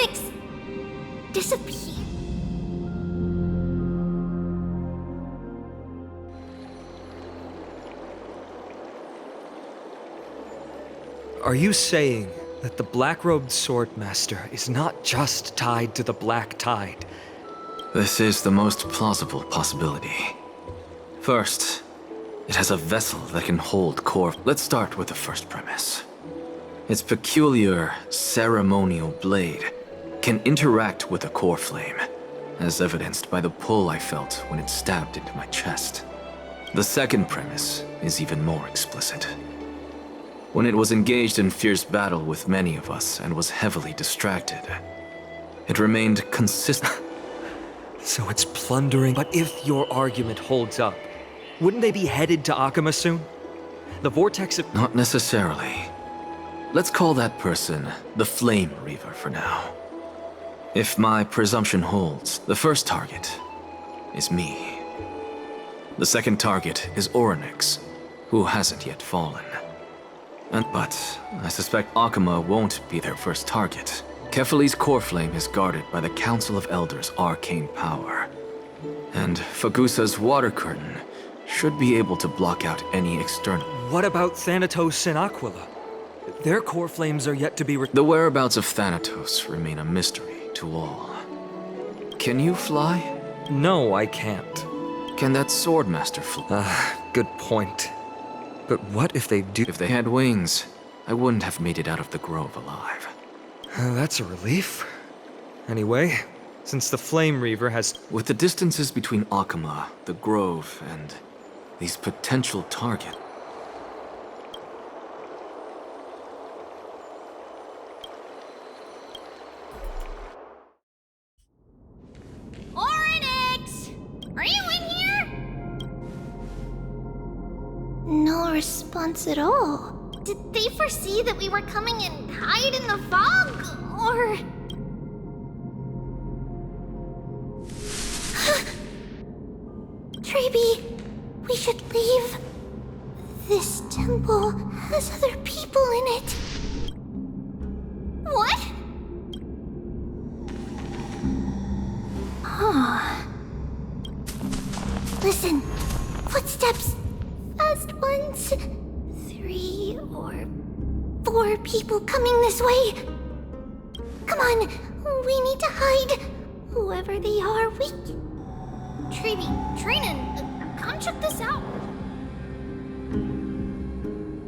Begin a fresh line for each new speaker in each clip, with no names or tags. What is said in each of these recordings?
Oryx disappear?
Are you saying that the black-robed swordmaster is not just tied to the Black Tide?
This is the most plausible possibility. First, it has a vessel that can hold core. Let's start with the first premise. Its peculiar ceremonial blade can interact with a core flame, as evidenced by the pull I felt when it stabbed into my chest. The second premise is even more explicit. When it was engaged in fierce battle with many of us and was heavily distracted, it remained consistent.
So it's plundering. But if your argument holds up, wouldn't they be headed to Akama soon? The vortex of—
Not necessarily. Let's call that person the Flame Reaver for now. If my presumption holds, the first target is me. The second target is Oryx, who hasn't yet fallen. But I suspect Akama won't be their first target. Kefali's core flame is guarded by the Council of Elders' arcane power. And Fagusa's water curtain should be able to block out any external—
What about Thanatos and Aquila? Their core flames are yet to be
The whereabouts of Thanatos remain a mystery to all. Can you fly?
No, I can't.
Can that swordmaster fly?
Good point. But what if they do?
If they had wings, I wouldn't have made it out of the grove alive.
That's a relief. Anyway, since the Flame Reaver has—
With the distances between Akama, the grove, and these potential targets—
Oryx! Are you in here? No response at all. Did they foresee that we were coming and hide in the fog? Or... Treeby, we should leave. This temple has other people in it. What? Listen, footsteps. Fast ones. 3 or 4 people coming this way. Come on, we need to hide. Whoever they are, we... Treeby, Trinan, come check this out.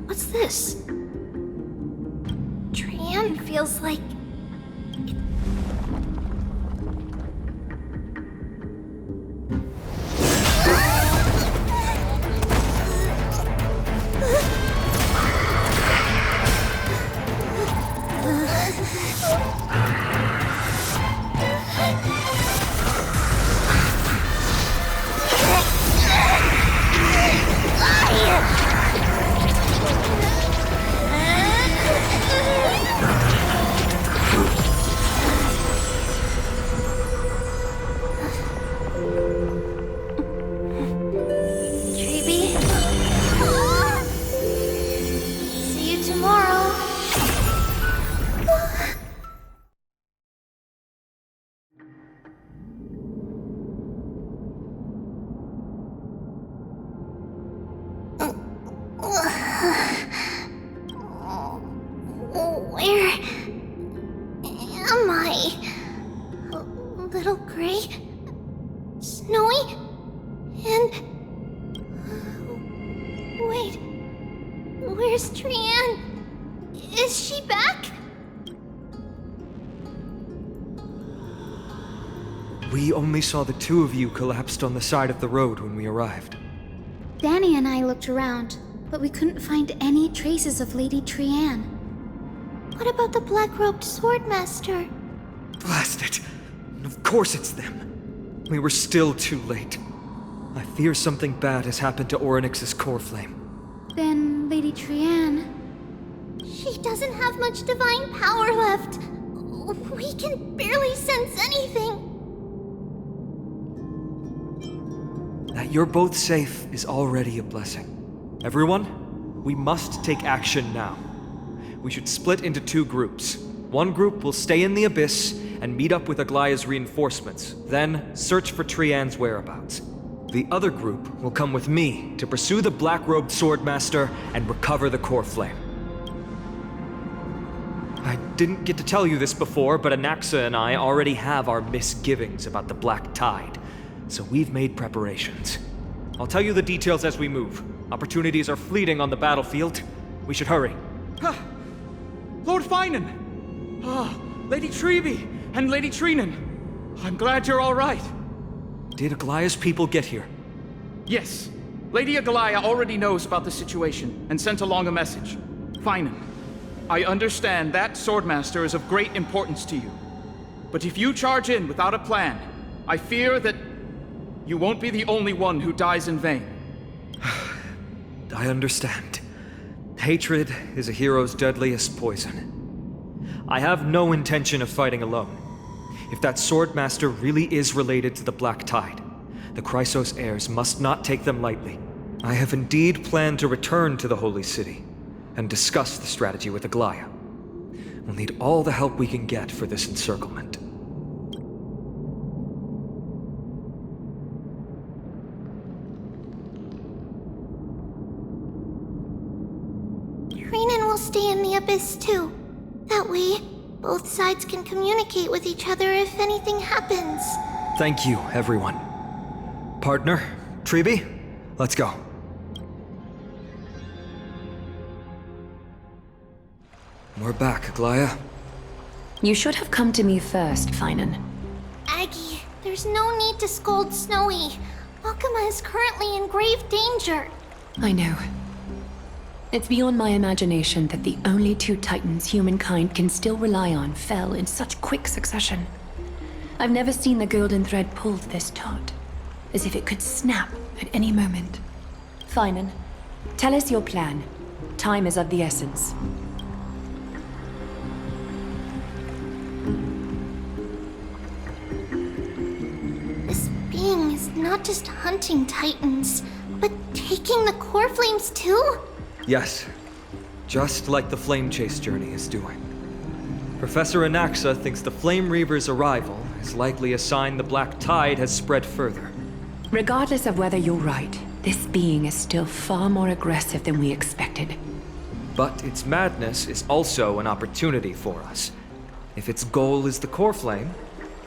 What's this? Trian feels like... Where am I? A little gray, snowy, and... Wait, where's Trian? Is she back?
We only saw the 2 of you collapsed on the side of the road when we arrived.
Danny and I looked around, but we couldn't find any traces of Lady Trian.
What about the black-robed swordmaster?
Blast it! Of course it's them. We were still too late. I fear something bad has happened to Oryx's core flame.
Then Lady Trian...
She doesn't have much divine power left. We can barely sense anything.
That you're both safe is already a blessing. Everyone, we must take action now. We should split into 2 groups. One group will stay in the Abyss and meet up with Aglaya's reinforcements, then search for Trian's whereabouts. The other group will come with me to pursue the black-robed Swordmaster and recover the core flame. I didn't get to tell you this before, but Anaxa and I already have our misgivings about the Black Tide, so we've made preparations. I'll tell you the details as we move. Opportunities are fleeting on the battlefield. We should hurry.
Lord Finan! Lady Treby and Lady Treenan. I'm glad you're all right.
Did Aglaya's people get here?
Yes. Lady Aglaya already knows about the situation and sent along a message. Finan, I understand that Swordmaster is of great importance to you. But if you charge in without a plan, I fear that you won't be the only one who dies in vain.
I understand. Hatred is a hero's deadliest poison. I have no intention of fighting alone. If that Swordmaster really is related to the Black Tide, the Chrysos heirs must not take them lightly. I have indeed planned to return to the Holy City and discuss the strategy with Aglaya. We'll need all the help we can get for this encirclement.
Treenan will stay in the Abyss too. That way, both sides can communicate with each other if anything happens.
Thank you, everyone. Partner, Treby, let's go. We're back, Aglaya.
You should have come to me first, Finan.
Aggie, there's no need to scold Snowy. Akuma is currently in grave danger.
I know. It's beyond my imagination that the only two titans humankind can still rely on fell in such quick succession. I've never seen the golden thread pulled this taut, as if it could snap at any moment. Finan, tell us your plan. Time is of the essence.
This being is not just hunting titans, but taking the core flames too?
Yes, just like the Flame Chase journey is doing. Professor Anaxa thinks the Flame Reaver's arrival is likely a sign the Black Tide has spread further.
Regardless of whether you're right, this being is still far more aggressive than we expected.
But its madness is also an opportunity for us. If its goal is the core flame,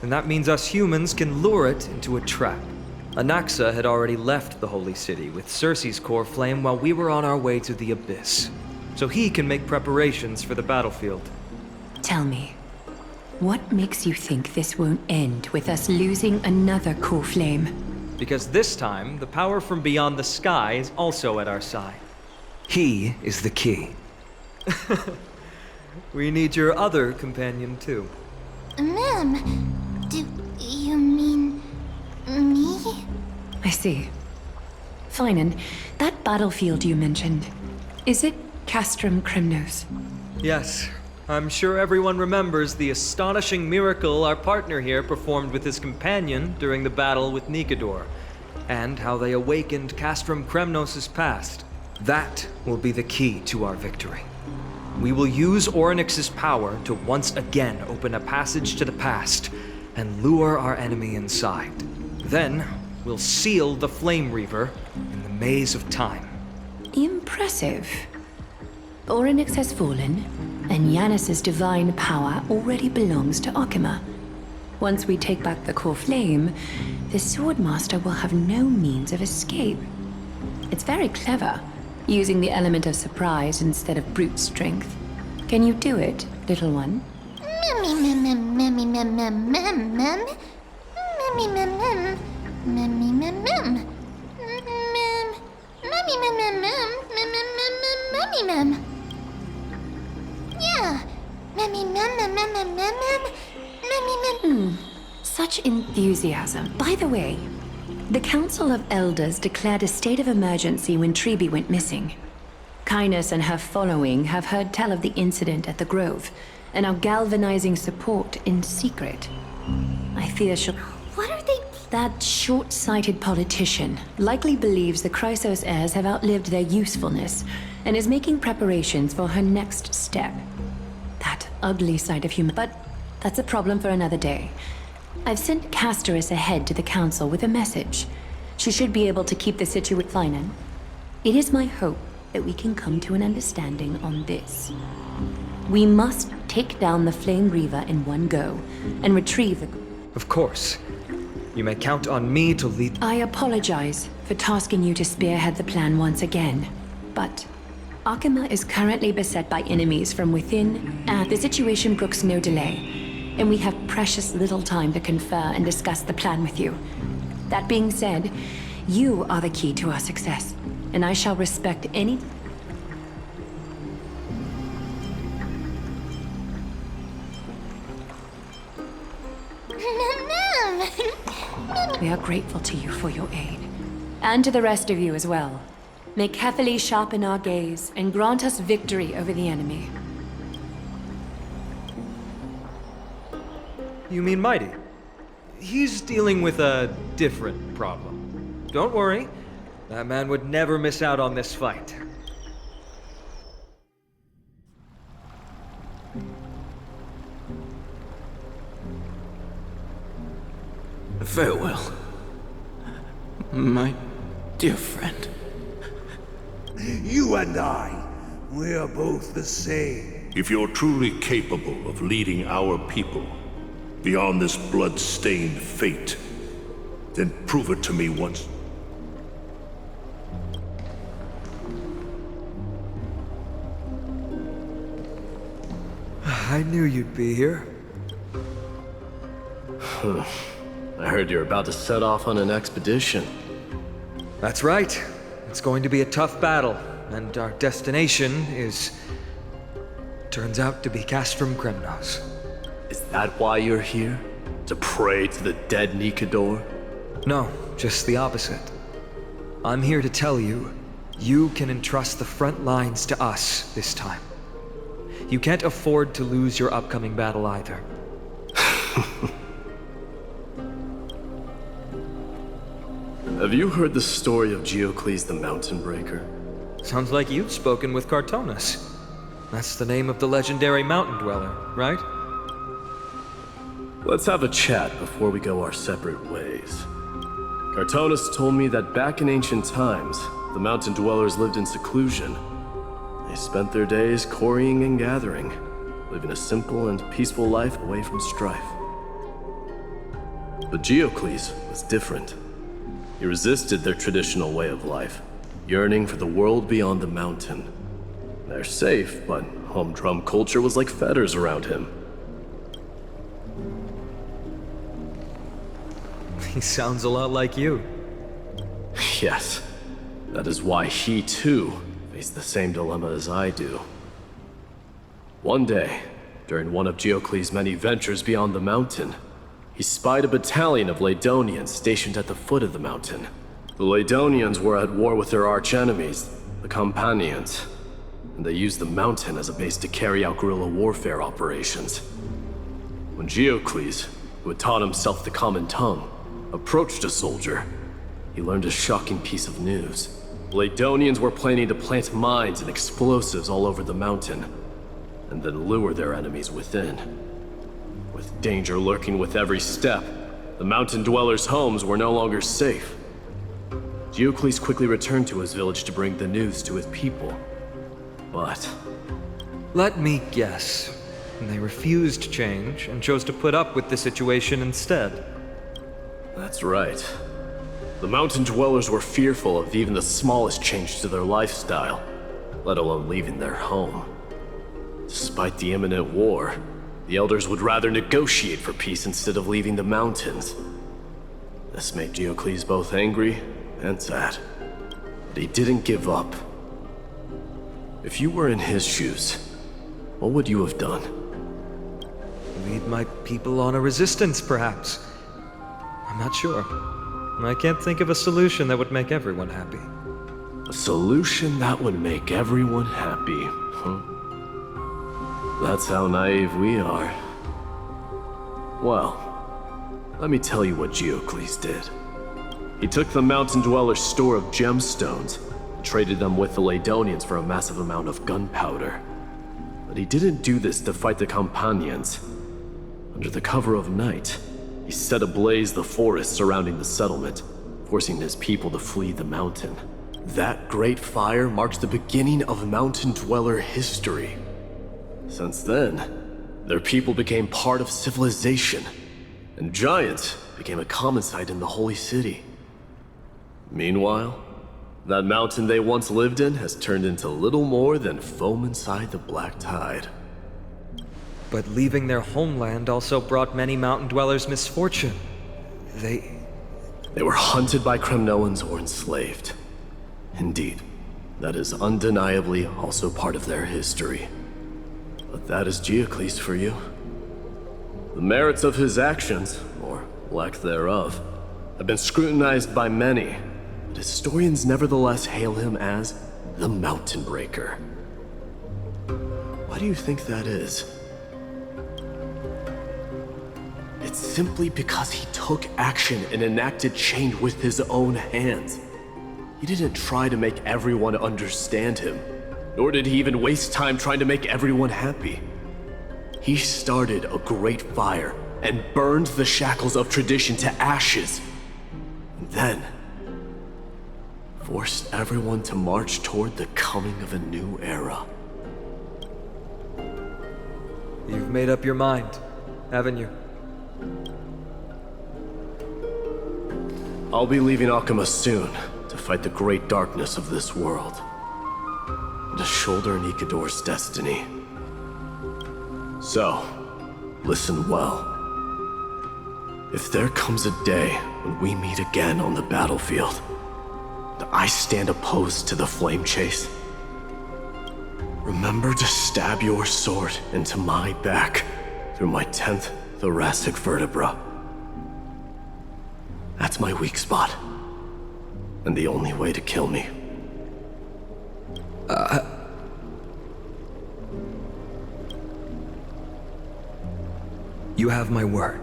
then that means us humans can lure it into a trap. Anaxa had already left the Holy City with Cersei's core flame while we were on our way to the Abyss, so he can make preparations for the battlefield.
Tell me, what makes you think this won't end with us losing another core flame?
Because this time, the power from beyond the sky is also at our side. He is the key. We need your other companion too.
Ma'am, do you mean me?
I see. Finan, that battlefield you mentioned, is it Castrum Kremnos?
Yes, I'm sure everyone remembers the astonishing miracle our partner here performed with his companion during the battle with Nikedor, and how they awakened Castrum Kremnos' past. That will be the key to our victory. We will use Orynyx's power to once again open a passage to the past and lure our enemy inside. Then, we'll seal the Flame Reaver in the maze of time.
Impressive. Orynyx has fallen, and Yanis's divine power already belongs to Akuma. Once we take back the core flame, the Swordmaster will have no means of escape. It's very clever, using the element of surprise instead of brute strength. Can you do it, little one?
Yeah.
Such enthusiasm. By the way, the Council of Elders declared a state of emergency when Treby went missing. Kynus and her following have heard tell of the incident at the Grove, and are galvanizing support in secret. I fear she'll...
What are they?
That short-sighted politician likely believes the Chrysos heirs have outlived their usefulness, and is making preparations for her next step. That ugly side of human, but that's a problem for another day. I've sent Castorus ahead to the Council with a message. She should be able to keep the situation fine. It is my hope that we can come to an understanding on this. We must take down the Flame Reaver in one go and retrieve the...
Of course. You may count on me to lead...
I apologize for tasking you to spearhead the plan once again, but Akima is currently beset by enemies from within, and the situation brooks no delay, and we have precious little time to confer and discuss the plan with you. That being said, you are the key to our success, and I shall respect any... We are grateful to you for your aid, and to the rest of you as well. May Kethely sharpen our gaze and grant us victory over the enemy.
You mean Mighty? He's dealing with a different problem. Don't worry, that man would never miss out on this fight.
Farewell, my dear friend.
You and I, we are both the same.
If you're truly capable of leading our people beyond this blood-stained fate, then prove it to me once.
I knew you'd be here.
I heard you're about to set off on an expedition.
That's right. It's going to be a tough battle, and our destination is... turns out to be Castrum Kremnos.
Is that why you're here? To pray to the dead Nikador?
No, just the opposite. I'm here to tell you, you can entrust the front lines to us this time. You can't afford to lose your upcoming battle either.
Have you heard the story of Geocles the Mountain Breaker?
Sounds like you've spoken with Cartonus. That's the name of the legendary mountain dweller, right?
Let's have a chat before we go our separate ways. Cartonus told me that back in ancient times, the mountain dwellers lived in seclusion. They spent their days quarrying and gathering, living a simple and peaceful life away from strife. But Geocles was different. He resisted their traditional way of life, yearning for the world beyond the mountain. They're safe, but humdrum culture was like fetters around him.
He sounds a lot like you.
Yes, that is why he too faced the same dilemma as I do. One day, during one of Geocles' many ventures beyond the mountain, he spied a battalion of Ladonians stationed at the foot of the mountain. The Ladonians were at war with their arch-enemies, the Companions, and they used the mountain as a base to carry out guerrilla warfare operations. When Geocles, who had taught himself the common tongue, approached a soldier, he learned a shocking piece of news. The Ladonians were planning to plant mines and explosives all over the mountain, and then lure their enemies within. With danger lurking with every step, the mountain dwellers' homes were no longer safe. Geocles quickly returned to his village to bring the news to his people. But...
let me guess. They refused change and chose to put up with the situation instead.
that's right. The mountain dwellers were fearful of even the smallest change to their lifestyle, let alone leaving their home. Despite the imminent war, the elders would rather negotiate for peace instead of leaving the mountains. This made Geocles both angry and sad. But he didn't give up. If you were in his shoes, what would you have done?
Lead my people on a resistance, perhaps. I'm not sure. I can't think of a solution that would make everyone happy.
A solution that would make everyone happy, huh? That's how naive we are. Well, let me tell you what Geocles did. He took the mountain dweller's store of gemstones and traded them with the Ladonians for a massive amount of gunpowder. The But he didn't do this to fight the companions. Under the cover of night, he set ablaze the forest surrounding the settlement, forcing his people to flee the mountain. That great fire marks the beginning of mountain dweller history. Since then, their people became part of civilization, and giants became a common sight in the holy city. Meanwhile, that mountain they once lived in has turned into little more than foam inside the black tide.
But leaving their homeland also brought many mountain dwellers misfortune. They
were hunted by Kremnoans or enslaved. Indeed, that is undeniably also part of their history. But that is Geocles for you. The merits of his actions, or lack thereof, have been scrutinized by many, but historians nevertheless hail him as the Mountain Breaker. Why do you think that is? It's simply because he took action and enacted change with his own hands. He didn't try to make everyone understand him, nor did he even waste time trying to make everyone happy. He started a great fire and burned the shackles of tradition to ashes, and then forced everyone to march toward the coming of a new era.
You've made up your mind, haven't you?
I'll be leaving Akima soon to fight the great darkness of this world, and to shoulder Nikador's destiny. So, listen well. If there comes a day when we meet again on the battlefield, that I stand opposed to the flame chase, remember to stab your sword into my back through my 10th thoracic vertebra. That's my weak spot, and the only way to kill me.
You have my word.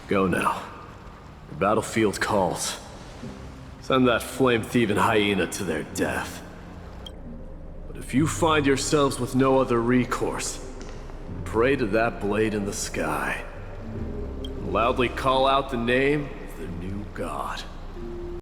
Go now. The battlefield calls. Send that flame-thieving hyena to their death. But if you find yourselves with no other recourse, pray to that blade in the sky. And loudly call out the name of the new god.